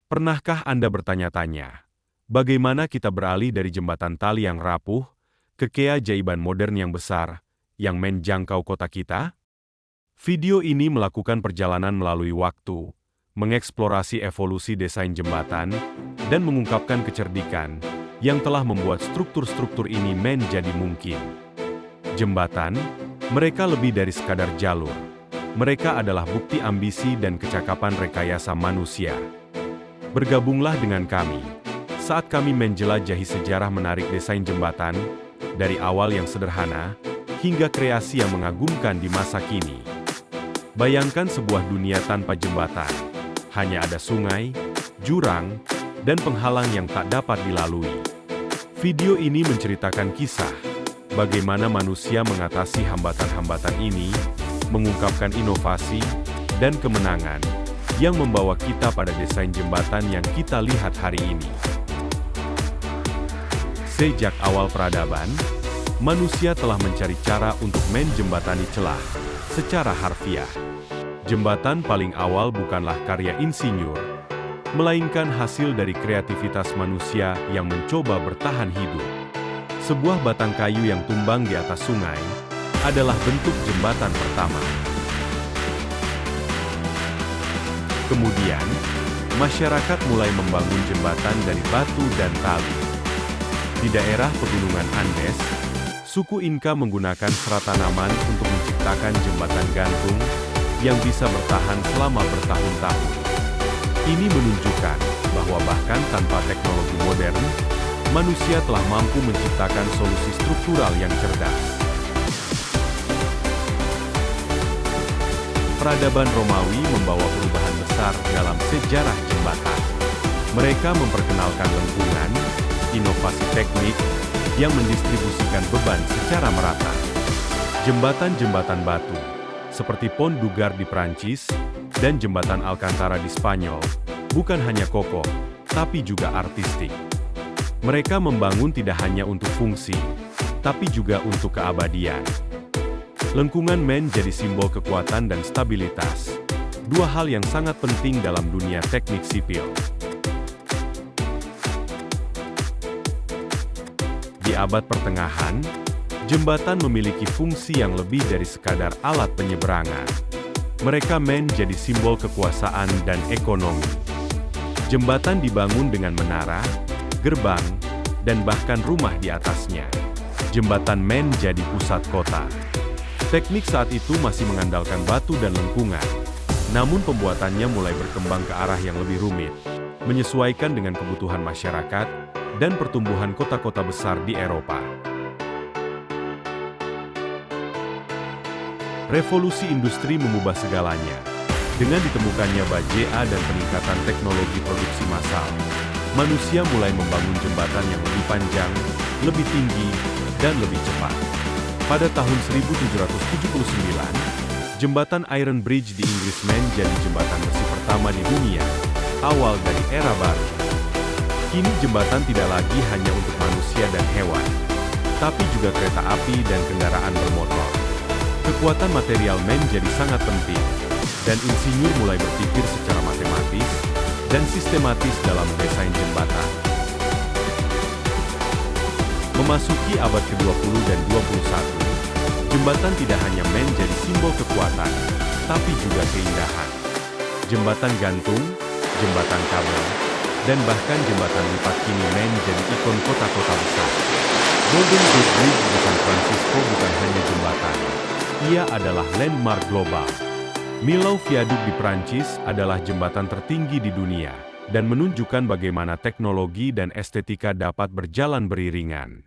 Pernahkah Anda bertanya-tanya, bagaimana kita beralih dari jembatan tali yang rapuh ke keajaiban modern yang besar, yang menjangkau kota kita? Video ini melakukan perjalanan melalui waktu, mengeksplorasi evolusi desain jembatan, dan mengungkapkan kecerdikan yang telah membuat struktur-struktur ini menjadi mungkin. Jembatan, mereka lebih dari sekadar jalur. Mereka adalah bukti ambisi dan kecakapan rekayasa manusia. Bergabunglah dengan kami saat kami menjelajahi sejarah menarik desain jembatan, dari awal yang sederhana hingga kreasi yang mengagumkan di masa kini. Bayangkan sebuah dunia tanpa jembatan. Hanya ada sungai, jurang, dan penghalang yang tak dapat dilalui. Video ini menceritakan kisah bagaimana manusia mengatasi hambatan-hambatan ini, mengungkapkan inovasi dan kemenangan yang membawa kita pada desain jembatan yang kita lihat hari ini. Sejak awal peradaban, manusia telah mencari cara untuk menjembatani celah secara harfiah. Jembatan paling awal bukanlah karya insinyur, melainkan hasil dari kreativitas manusia yang mencoba bertahan hidup. Sebuah batang kayu yang tumbang di atas sungai adalah bentuk jembatan pertama. Kemudian, masyarakat mulai membangun jembatan dari batu dan tali. Di daerah pegunungan Andes, suku Inka menggunakan serat tanaman untuk menciptakan jembatan gantung yang bisa bertahan selama bertahun-tahun. Ini menunjukkan bahwa bahkan tanpa teknologi modern, manusia telah mampu menciptakan solusi struktural yang cerdas. Peradaban Romawi membawa perubahan besar dalam sejarah jembatan. Mereka memperkenalkan lengkungan, inovasi teknik yang mendistribusikan beban secara merata. Jembatan-jembatan batu, seperti Pont du Gard di Prancis dan Jembatan Alcantara di Spanyol, bukan hanya kokoh, tapi juga artistik. Mereka membangun tidak hanya untuk fungsi, tapi juga untuk keabadian. Lengkungan menjadi simbol kekuatan dan stabilitas, dua hal yang sangat penting dalam dunia teknik sipil. Di abad pertengahan, jembatan memiliki fungsi yang lebih dari sekadar alat penyeberangan. Mereka menjadi simbol kekuasaan dan ekonomi. Jembatan dibangun dengan menara, gerbang, dan bahkan rumah di atasnya. Jembatan menjadi pusat kota. Teknik saat itu masih mengandalkan batu dan lengkungan, namun pembuatannya mulai berkembang ke arah yang lebih rumit, menyesuaikan dengan kebutuhan masyarakat dan pertumbuhan kota-kota besar di Eropa. Revolusi industri mengubah segalanya. Dengan ditemukannya baja dan peningkatan teknologi produksi massal, manusia mulai membangun jembatan yang lebih panjang, lebih tinggi, dan lebih cepat. Pada tahun 1779, jembatan Iron Bridge di Inggris menjadi jembatan besi pertama di dunia, awal dari era baru. Kini jembatan tidak lagi hanya untuk manusia dan hewan, tapi juga kereta api dan kendaraan bermotor. Kekuatan material menjadi sangat penting, dan insinyur mulai berpikir secara matematis dan sistematis dalam desain jembatan. Memasuki abad ke-20 dan 21, jembatan tidak hanya menjadi simbol kekuatan, tapi juga keindahan. Jembatan gantung, jembatan kabel, dan bahkan jembatan lipat kini menjadi ikon kota-kota besar. Golden Gate Bridge di San Francisco bukan hanya jembatan, ia adalah landmark global. Millau Viaduct di Prancis adalah jembatan tertinggi di dunia, dan menunjukkan bagaimana teknologi dan estetika dapat berjalan beriringan.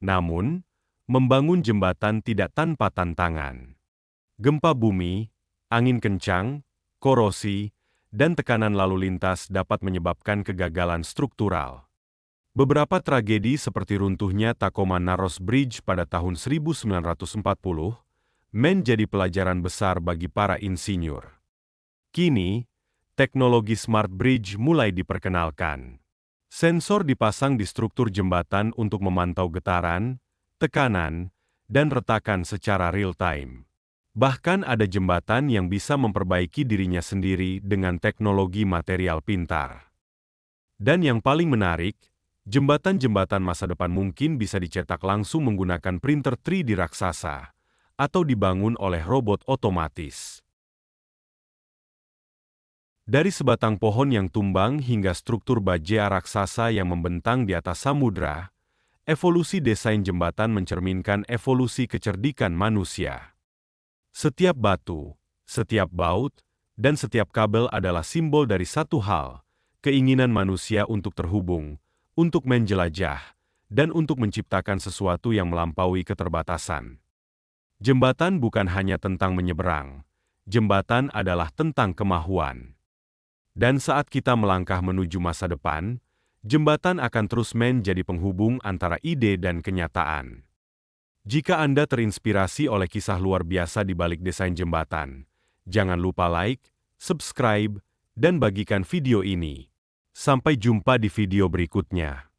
Namun, membangun jembatan tidak tanpa tantangan. Gempa bumi, angin kencang, korosi, dan tekanan lalu lintas dapat menyebabkan kegagalan struktural. Beberapa tragedi seperti runtuhnya Tacoma Narrows Bridge pada tahun 1940 menjadi pelajaran besar bagi para insinyur. Kini, teknologi Smart Bridge mulai diperkenalkan. Sensor dipasang di struktur jembatan untuk memantau getaran, tekanan, dan retakan secara real-time. Bahkan ada jembatan yang bisa memperbaiki dirinya sendiri dengan teknologi material pintar. Dan yang paling menarik, jembatan-jembatan masa depan mungkin bisa dicetak langsung menggunakan printer 3D raksasa, atau dibangun oleh robot otomatis. Dari sebatang pohon yang tumbang hingga struktur baja raksasa yang membentang di atas samudra, evolusi desain jembatan mencerminkan evolusi kecerdikan manusia. Setiap batu, setiap baut, dan setiap kabel adalah simbol dari satu hal, keinginan manusia untuk terhubung, untuk menjelajah, dan untuk menciptakan sesuatu yang melampaui keterbatasan. Jembatan bukan hanya tentang menyeberang, jembatan adalah tentang kemajuan. Dan saat kita melangkah menuju masa depan, jembatan akan terus menjadi penghubung antara ide dan kenyataan. Jika Anda terinspirasi oleh kisah luar biasa di balik desain jembatan, jangan lupa like, subscribe, dan bagikan video ini. Sampai jumpa di video berikutnya.